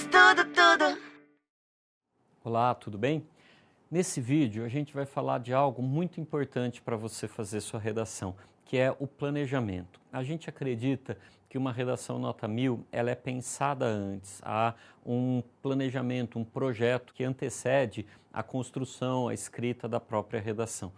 tudo. Olá, tudo bem? Nesse vídeo a gente vai falar de algo muito importante para você fazer sua redação, que é o planejamento. A gente acredita que uma redação nota 1000 ela é pensada antes, há um planejamento, um projeto que antecede a construção, a escrita da própria redação.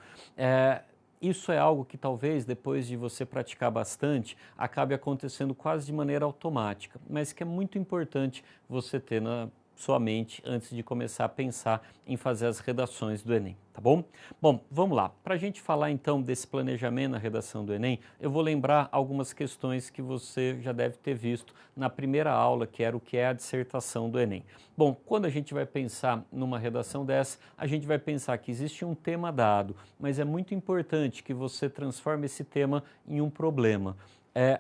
Isso é algo que talvez depois de você praticar bastante acabe acontecendo quase de maneira automática, mas que é muito importante você ter na sua mente antes de começar a pensar em fazer as redações do Enem, tá bom? Bom, vamos lá. Para a gente falar então desse planejamento na redação do Enem, eu vou lembrar algumas questões que você já deve ter visto na primeira aula, que era o que é a dissertação do Enem. Bom, quando a gente vai pensar numa redação dessa, a gente vai pensar que existe um tema dado, mas é muito importante que você transforme esse tema em um problema.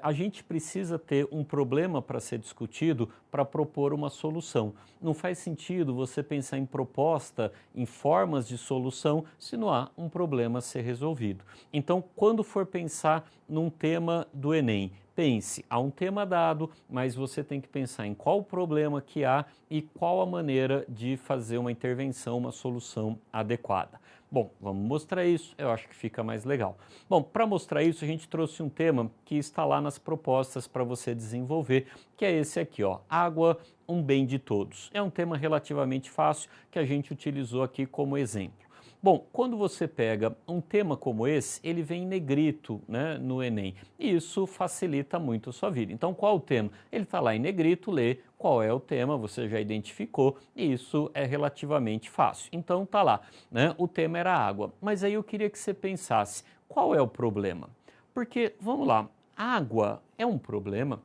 A gente precisa ter um problema para ser discutido para propor uma solução. Não faz sentido você pensar em proposta, em formas de solução, se não há um problema a ser resolvido. Então, quando for pensar num tema do Enem, pense, há um tema dado, mas você tem que pensar em qual o problema que há e qual a maneira de fazer uma intervenção, uma solução adequada. Bom, vamos mostrar isso, eu acho que fica mais legal. Bom, para mostrar isso, a gente trouxe um tema que está lá nas propostas para você desenvolver, que é esse aqui, ó, água, um bem de todos. É um tema relativamente fácil que a gente utilizou aqui como exemplo. Bom, quando você pega um tema como esse, ele vem em negrito, né, no Enem, e isso facilita muito a sua vida. Então, qual o tema? Ele está lá em negrito, lê qual é o tema, você já identificou, e isso é relativamente fácil. Então, tá lá, né, o tema era água, mas aí eu queria que você pensasse, qual é o problema? Porque, vamos lá, água é um problema?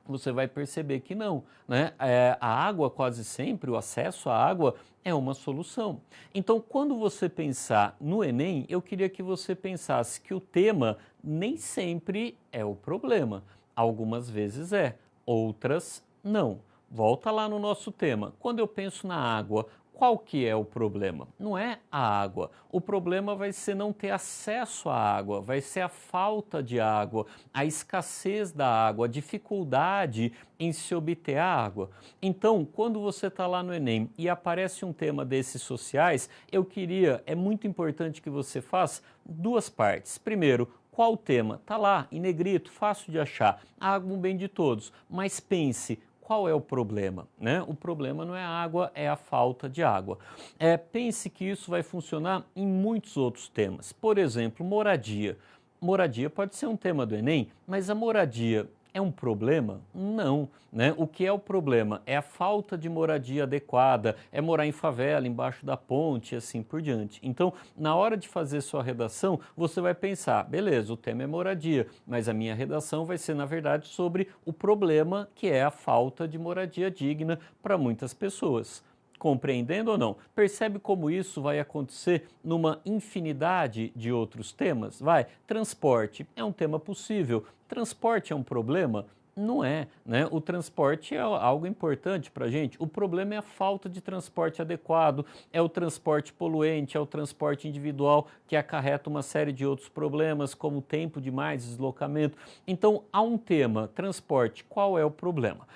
Você vai perceber que não, né? A água quase sempre, o acesso à água é uma solução. Então, quando você pensar no Enem, eu queria que você pensasse que o tema nem sempre é o problema. Algumas vezes é, outras não. Volta lá no nosso tema. Quando eu penso na água, qual que é o problema? Não é a água. O problema vai ser não ter acesso à água, vai ser a falta de água, a escassez da água, a dificuldade em se obter a água. Então, quando você está lá no Enem e aparece um tema desses sociais, é muito importante que você faça duas partes. Primeiro, qual o tema? Está lá, em negrito, fácil de achar. Água, um bem de todos. Mas pense, qual é o problema? Né? O problema não é a água, é a falta de água. Pense que isso vai funcionar em muitos outros temas. Por exemplo, moradia. Moradia pode ser um tema do Enem, mas a moradia é um problema? Não, né? O que é o problema? É a falta de moradia adequada, é morar em favela, embaixo da ponte e assim por diante. Então, na hora de fazer sua redação, você vai pensar, beleza, o tema é moradia, mas a minha redação vai ser, na verdade, sobre o problema que é a falta de moradia digna para muitas pessoas. Compreendendo ou não? Percebe como isso vai acontecer numa infinidade de outros temas? Transporte é um tema possível. Transporte é um problema? Não é, né? O transporte é algo importante para a gente. O problema é a falta de transporte adequado, é o transporte poluente, é o transporte individual que acarreta uma série de outros problemas, como tempo de mais deslocamento. Então, há um tema, transporte, qual é o problema?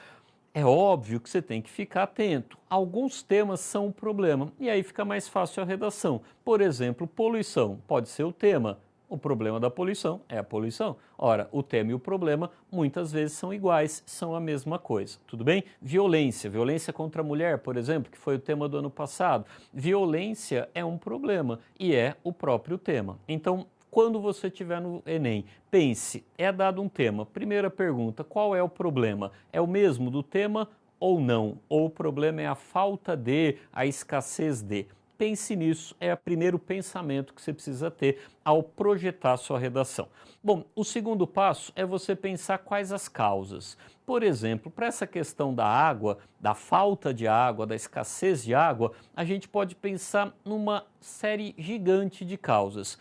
É óbvio que você tem que ficar atento. Alguns temas são um problema e aí fica mais fácil a redação. Por exemplo, poluição pode ser o tema. O problema da poluição é a poluição. Ora, o tema e o problema muitas vezes são iguais, são a mesma coisa. Tudo bem? Violência, violência contra a mulher, por exemplo, que foi o tema do ano passado. Violência é um problema e é o próprio tema. Então, quando você estiver no Enem, pense, é dado um tema. Primeira pergunta, qual é o problema? É o mesmo do tema ou não? Ou o problema é a falta de, a escassez de? Pense nisso, é o primeiro pensamento que você precisa ter ao projetar sua redação. Bom, o segundo passo é você pensar quais as causas. Por exemplo, para essa questão da água, da falta de água, da escassez de água, a gente pode pensar numa série gigante de causas.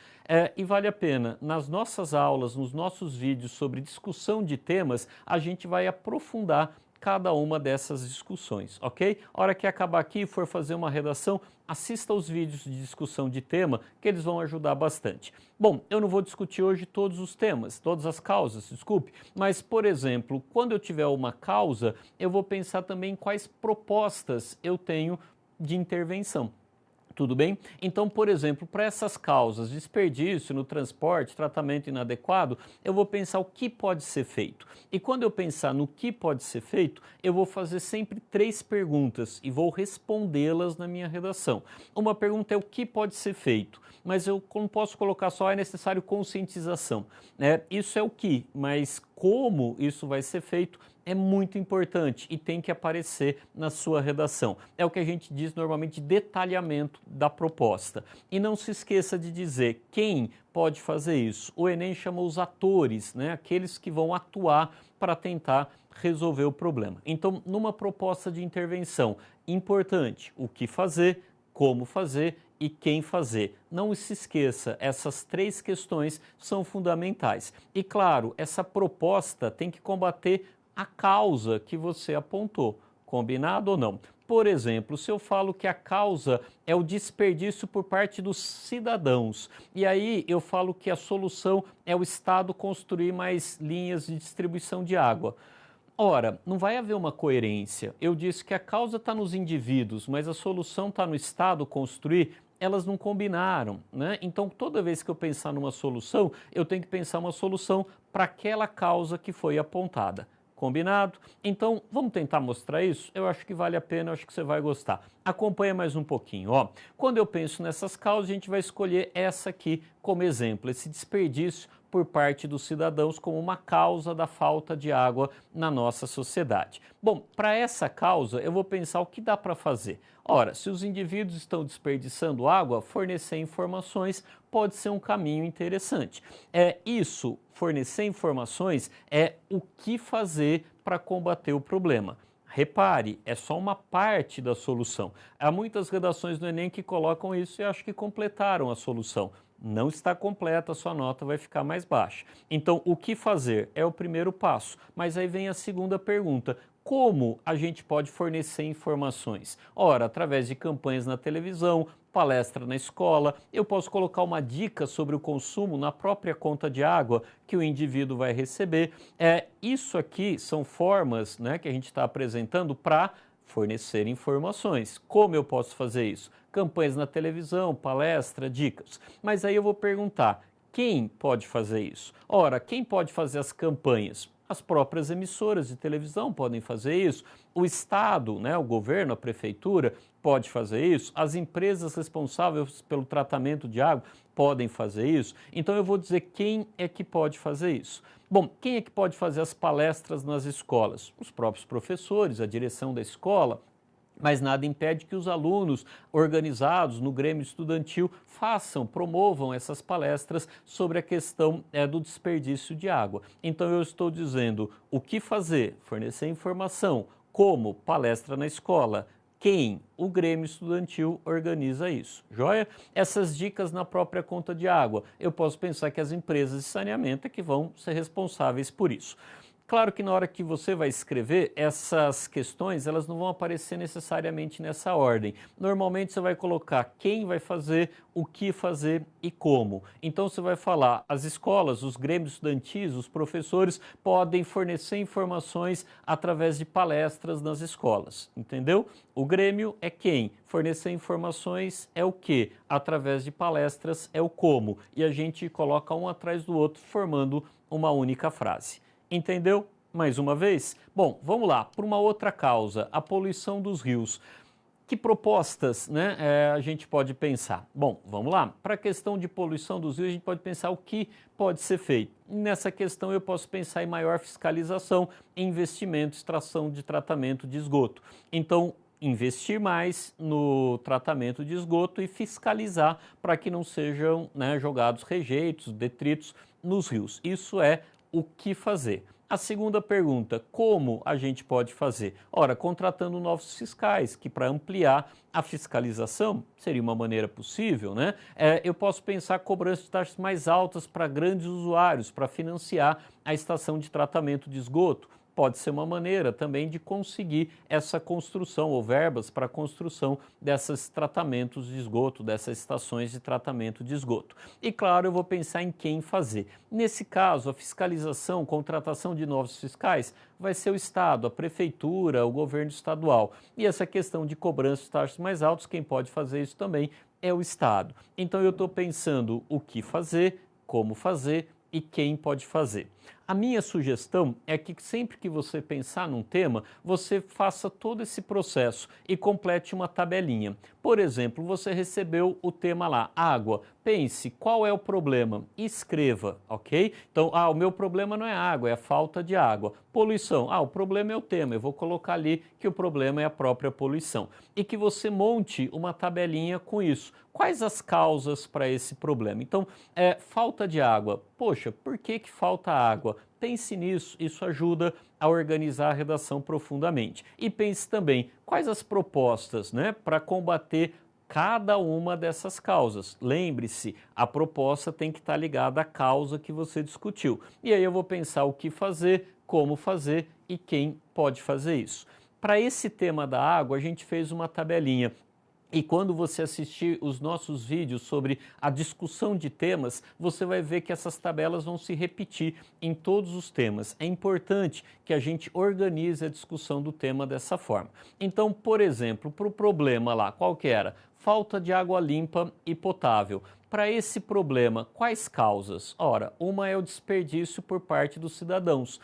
E vale a pena, nas nossas aulas, nos nossos vídeos sobre discussão de temas, a gente vai aprofundar cada uma dessas discussões, ok? A hora que acabar aqui e for fazer uma redação, assista aos vídeos de discussão de tema, que eles vão ajudar bastante. Bom, eu não vou discutir hoje todos os temas, todas as causas, desculpe, mas, por exemplo, quando eu tiver uma causa, eu vou pensar também em quais propostas eu tenho de intervenção. Tudo bem? Então, por exemplo, para essas causas, desperdício no transporte, tratamento inadequado, eu vou pensar o que pode ser feito. E quando eu pensar no que pode ser feito, eu vou fazer sempre 3 perguntas e vou respondê-las na minha redação. Uma pergunta é o que pode ser feito, mas eu não posso colocar só é necessário conscientização. Isso é o que, mas como isso vai ser feito é muito importante e tem que aparecer na sua redação. É o que a gente diz normalmente de detalhamento da proposta. E não se esqueça de dizer quem pode fazer isso. O Enem chama os atores, né? Aqueles que vão atuar para tentar resolver o problema. Então, numa proposta de intervenção, importante o que fazer, como fazer e quem fazer. Não se esqueça, essas 3 questões são fundamentais. E claro, essa proposta tem que combater a causa que você apontou, combinado ou não? Por exemplo, se eu falo que a causa é o desperdício por parte dos cidadãos, e aí eu falo que a solução é o Estado construir mais linhas de distribuição de água. Ora, não vai haver uma coerência. Eu disse que a causa está nos indivíduos, mas a solução está no Estado construir. Elas não combinaram, né? Então, toda vez que eu pensar numa solução, eu tenho que pensar uma solução para aquela causa que foi apontada. Combinado? Então, vamos tentar mostrar isso? Eu acho que vale a pena, eu acho que você vai gostar. Acompanha mais um pouquinho. Ó. Quando eu penso nessas causas, a gente vai escolher essa aqui como exemplo, esse desperdício por parte dos cidadãos como uma causa da falta de água na nossa sociedade. Bom, para essa causa, eu vou pensar o que dá para fazer. Ora, se os indivíduos estão desperdiçando água, fornecer informações pode ser um caminho interessante. Fornecer informações é o que fazer para combater o problema. Repare, é só uma parte da solução. Há muitas redações do Enem que colocam isso e acho que completaram a solução. Não está completa, a sua nota vai ficar mais baixa. Então, o que fazer é o primeiro passo. Mas aí vem a segunda pergunta. Como a gente pode fornecer informações? Ora, através de campanhas na televisão, palestra na escola, eu posso colocar uma dica sobre o consumo na própria conta de água que o indivíduo vai receber. Isso aqui são formas, né, que a gente está apresentando para fornecer informações. Como eu posso fazer isso? Campanhas na televisão, palestra, dicas. Mas aí eu vou perguntar, quem pode fazer isso? Ora, quem pode fazer as campanhas? As próprias emissoras de televisão podem fazer isso, o Estado, né, o governo, a prefeitura pode fazer isso, as empresas responsáveis pelo tratamento de água podem fazer isso. Então eu vou dizer quem é que pode fazer isso. Bom, quem é que pode fazer as palestras nas escolas? Os próprios professores, a direção da escola. Mas nada impede que os alunos organizados no Grêmio Estudantil promovam essas palestras sobre a questão do desperdício de água. Então eu estou dizendo o que fazer, fornecer informação, como palestra na escola, quem? O Grêmio Estudantil organiza isso, joia? Essas dicas na própria conta de água, eu posso pensar que as empresas de saneamento é que vão ser responsáveis por isso. Claro que na hora que você vai escrever, essas questões elas não vão aparecer necessariamente nessa ordem. Normalmente você vai colocar quem vai fazer, o que fazer e como. Então você vai falar, as escolas, os grêmios estudantis, os professores podem fornecer informações através de palestras nas escolas, entendeu? O Grêmio é quem? Fornecer informações é o que? Através de palestras é o como. E a gente coloca um atrás do outro formando uma única frase. Entendeu? Mais uma vez? Bom, vamos lá, por uma outra causa, a poluição dos rios. Que propostas, né, a gente pode pensar? Bom, vamos lá. Para a questão de poluição dos rios, a gente pode pensar o que pode ser feito. Nessa questão, eu posso pensar em maior fiscalização, investimento, extração de tratamento de esgoto. Então, investir mais no tratamento de esgoto e fiscalizar para que não sejam, né, jogados rejeitos, detritos nos rios. Isso é o que fazer. A segunda pergunta, como a gente pode fazer? Ora, contratando novos fiscais, que para ampliar a fiscalização seria uma maneira possível, né? Eu posso pensar cobrança de taxas mais altas para grandes usuários, para financiar a estação de tratamento de esgoto. pode ser uma maneira também de conseguir essa construção ou verbas para a construção desses tratamentos de esgoto, dessas estações de tratamento de esgoto. E claro, eu vou pensar em quem fazer. Nesse caso, a fiscalização, contratação de novos fiscais vai ser o Estado, a Prefeitura, o governo estadual. E essa questão de cobrança de taxas mais altas, quem pode fazer isso também é o Estado. Então eu estou pensando o que fazer, como fazer e quem pode fazer. A minha sugestão é que sempre que você pensar num tema, você faça todo esse processo e complete uma tabelinha. Por exemplo, você recebeu o tema lá, água. Pense, qual é o problema? Escreva, ok? Então, o meu problema não é água, é a falta de água. Poluição, o problema é o tema, eu vou colocar ali que o problema é a própria poluição. E que você monte uma tabelinha com isso. Quais as causas para esse problema? Então, falta de água. Poxa, por que falta água? Pense nisso, isso ajuda a organizar a redação profundamente. E pense também, quais as propostas, para combater cada uma dessas causas. Lembre-se, a proposta tem que estar ligada à causa que você discutiu. E aí eu vou pensar o que fazer, como fazer e quem pode fazer isso. Para esse tema da água, a gente fez uma tabelinha. E quando você assistir os nossos vídeos sobre a discussão de temas, você vai ver que essas tabelas vão se repetir em todos os temas. É importante que a gente organize a discussão do tema dessa forma. Então, por exemplo, para o problema lá, qual que era? Falta de água limpa e potável. Para esse problema, quais causas? Ora, uma é o desperdício por parte dos cidadãos.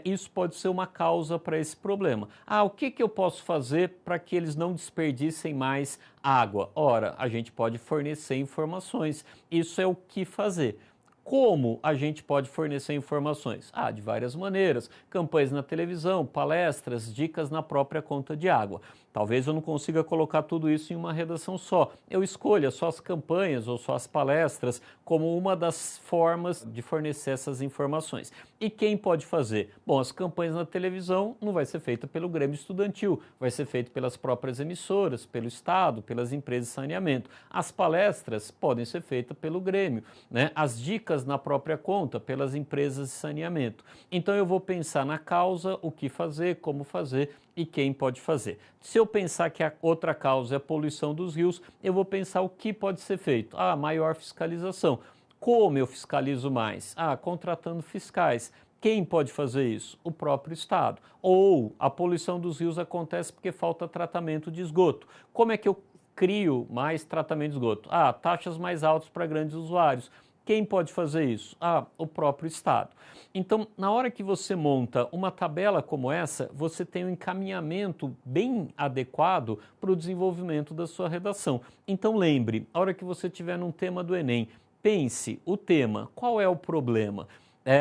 Isso pode ser uma causa para esse problema. O que eu posso fazer para que eles não desperdicem mais água? Ora, a gente pode fornecer informações. Isso é o que fazer. Como a gente pode fornecer informações? De várias maneiras. Campanhas na televisão, palestras, dicas na própria conta de água. Talvez eu não consiga colocar tudo isso em uma redação só. Eu escolha só as campanhas ou só as palestras como uma das formas de fornecer essas informações. E quem pode fazer? Bom, as campanhas na televisão não vai ser feita pelo Grêmio Estudantil, vai ser feito pelas próprias emissoras, pelo Estado, pelas empresas de saneamento. As palestras podem ser feitas pelo Grêmio, As dicas na própria conta, pelas empresas de saneamento. Então eu vou pensar na causa, o que fazer, como fazer e quem pode fazer. Se eu pensar que a outra causa é a poluição dos rios, eu vou pensar o que pode ser feito. Maior fiscalização. Como eu fiscalizo mais? Contratando fiscais. Quem pode fazer isso? O próprio Estado. Ou a poluição dos rios acontece porque falta tratamento de esgoto. Como é que eu crio mais tratamento de esgoto? Taxas mais altas para grandes usuários. Quem pode fazer isso? O próprio Estado. Então, na hora que você monta uma tabela como essa, você tem um encaminhamento bem adequado para o desenvolvimento da sua redação. Então, lembre, a hora que você estiver num tema do Enem, pense o tema, qual é o problema?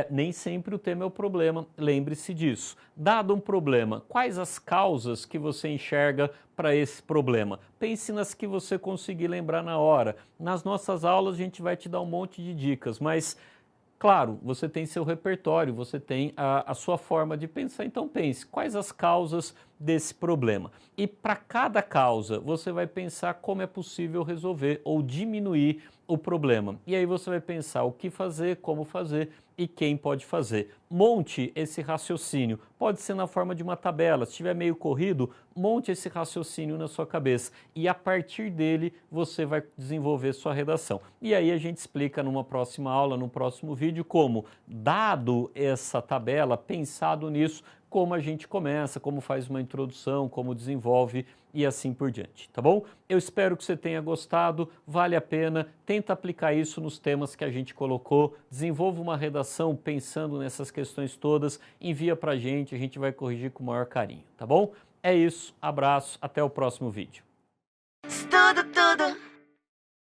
Nem sempre o tema é o problema, lembre-se disso. Dado um problema, quais as causas que você enxerga para esse problema? Pense nas que você conseguir lembrar na hora. Nas nossas aulas a gente vai te dar um monte de dicas, mas claro, você tem seu repertório, você tem a sua forma de pensar, então pense, quais as causas desse problema? E para cada causa, você vai pensar como é possível resolver ou diminuir o problema. E aí você vai pensar o que fazer, como fazer e quem pode fazer. Monte esse raciocínio, pode ser na forma de uma tabela, se estiver meio corrido, monte esse raciocínio na sua cabeça e a partir dele você vai desenvolver sua redação. E aí a gente explica numa próxima aula, no próximo vídeo, como, dado essa tabela, pensado nisso, como a gente começa, como faz uma introdução, como desenvolve e assim por diante, tá bom? Eu espero que você tenha gostado, vale a pena, tenta aplicar isso nos temas que a gente colocou, desenvolva uma redação pensando nessas questões todas, envia pra gente, a gente vai corrigir com o maior carinho, tá bom? É isso, abraço, até o próximo vídeo. Estudo tudo.